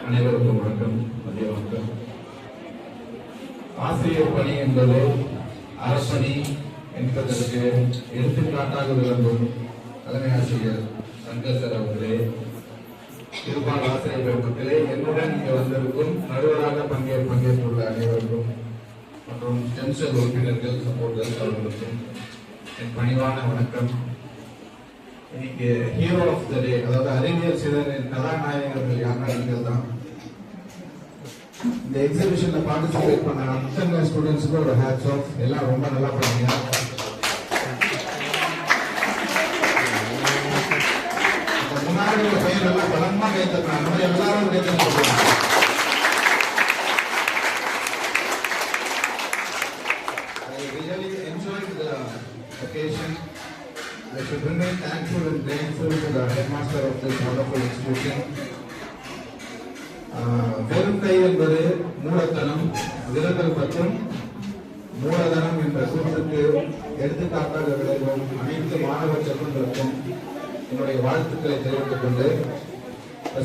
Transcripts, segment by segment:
அனைவருக்கும் வணக்கம், மதிய வணக்கம். ஆசிரியர் பணி என்பது அரசணி என்பதற்கு எடுத்துக்காட்டாக விளங்கும் தலைமை ஆசிரியர் சங்கர் சார் அவர்களே, இருப்பால் ஆசிரியர் பெருமக்களே, என்னுடன் இங்கே வந்திருக்கும் நடுவராக பங்கேற்றுள்ள அனைவருக்கும் மற்றும் ஸ்டெம்செல் உறுப்பினர்கள் சப்போர்ட்டர்ஸ் அவர்களுக்கும் என் பணிவான வணக்கம். இன்னைக்கு ஹீரோ ஆஃப் த டே, அதாவது அறிவியல் சிலரின் கதாநாயகர்கள் யாருன்னா நீங்கள் தான். இந்த எக்ஸிபிஷன்ல பார்ட்டிசிபேட் பண்ண அத்தனை ஸ்டூடெண்ட்ஸுக்கும் ஒரு ஹேட்ஸ் ஆஃப். எல்லாம் ரொம்ப நல்லா பண்ணீங்க. முன்னாடி ஒரு பெயர் எல்லாம் பலமா கைத்தறாங்க, அந்த மாதிரி எல்லாரும் கைத்தறாங்க. I really enjoyed the occasion. I should remain thankful and grateful to the headmaster of this wonderful institution. வெறும் கை என்பது மூலத்தனம், விரதல் மற்றும் மூலதனம் என்ற கூற்றுக்கு எடுத்துக்காட்டாக விளைவும் அனைத்து மாணவ செல்வங்களுக்கும் என்னுடைய வாழ்த்துக்களை தெரிவித்துக் கொண்டு,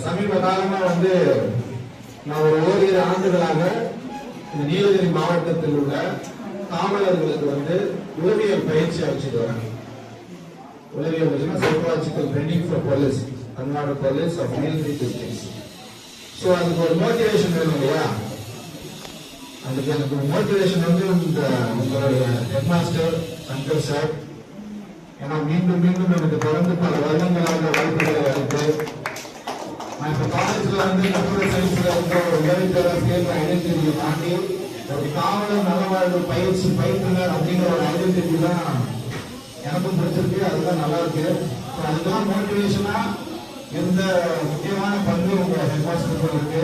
சமீப காலமா நான் ஒரு ஓரிரு ஆண்டுகளாக இந்த நீலகிரி மாவட்டத்தில் உள்ள காவலர்களுக்கு உளவியல் பயிற்சி அளிச்சுட்டு வரேன். உளவியல் psychological training for police, Tamil Nadu police of Nilgiri district. So அதுக்கு ஒரு மோட்டிவேஷன் வேணும் இல்லையா? அதுக்கு எனக்கு ஒரு மோட்டிவேஷன் உங்களுடைய ஹெட்மாஸ்டர் சங்கர் சார். ஏன்னா மீண்டும் மீண்டும் எனக்கு தொடர்ந்து பல வருடங்களாக வாய்ப்புகளை அளித்து, நான் இப்போ காலேஜில் கம்ப்யூட்டர் சயின்ஸில் ஒரு உதவித்தொடர் ஐடென்டிட்டியை தாண்டி ஒரு காவலர் நலவாழ்வு பயிற்சி பயிற்றுனர் அப்படிங்கிற ஒரு ஐடென்டிட்டி தான் எனக்கும் பிடிச்சிருக்கு. அதுதான் நல்லா இருக்கு. அதுக்கெல்லாம் மோட்டிவேஷனா எந்த முக்கியமான பங்கு உங்க ஹெட்மாஸ்டர் இருக்கு.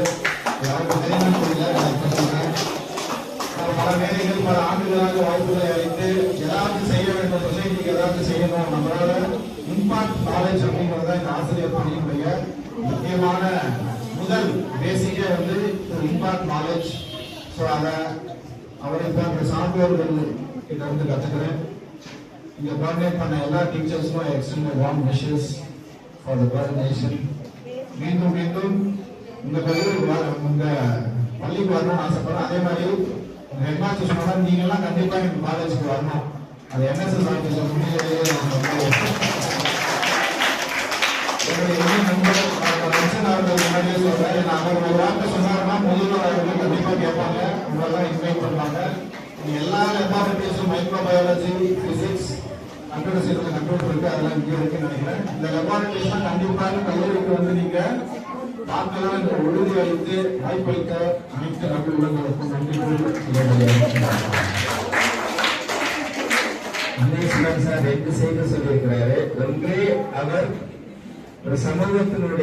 பல வேலைகள் பல ஆண்டுகளாக வாய்ப்புகளை அளித்து ஏதாவது செய்ய வேண்டும், சொசைட்டிக்கு ஏதாவது செய்யணும், நம்மளால இம்பாக்ட் நாலேஜ் அப்படிங்கிறத இந்த ஆசிரியர் பணியினுடைய முக்கியமான முதல் பேசிக்கே இம்பாக்ட் நாலேஜ். ஸோ அதை அவரை போன்ற சான்றோர்கள் கிட்ட கற்றுக்கிறேன். இங்க கோஆர்டினேட் பண்ண எல்லா டீச்சர்ஸ்க்கும் extend warm wishes for the coordination. மீண்டும் மீண்டும் உங்க பள்ளிக்கு வரணும்னு ஆசைப்படுறேன். அதே மாதிரி உங்க ஹெட்மாஸ்டர் சொன்னா நீங்க எல்லாம் கண்டிப்பா எங்க காலேஜுக்கு வரணும். அது என்எஸ்எஸ் ஆஃபீஸர் முன்னிலையிலேயே முன்னாடியே சொல்றேன். அவர் ஒரு வார்த்தை சொன்னாருன்னா முதல்வர் அவர்கள் கண்டிப்பா கேட்பாங்க, உங்களெல்லாம் இன்வைட் பண்ணுவாங்க. எல்லா லெபார்டரிஸும் microbiology, physics, computer science, computer இருக்கு, அதெல்லாம் இங்கே இருக்குன்னு நினைக்கிறேன். இந்த லெபார்டரிஸ்லாம் கண்டிப்பாக கல்லூரிக்கு நீங்க பார்க்கலாம் என்ற உறுதி அளித்து வாய்ப்பளித்த அனைத்து நபர் உள்ளங்களுக்கும் நன்றி. சார் 2 செய்தி சொல்லியிருக்கிறாரு. ஒன்றே அவர் ஒரு சமூகத்தினுடைய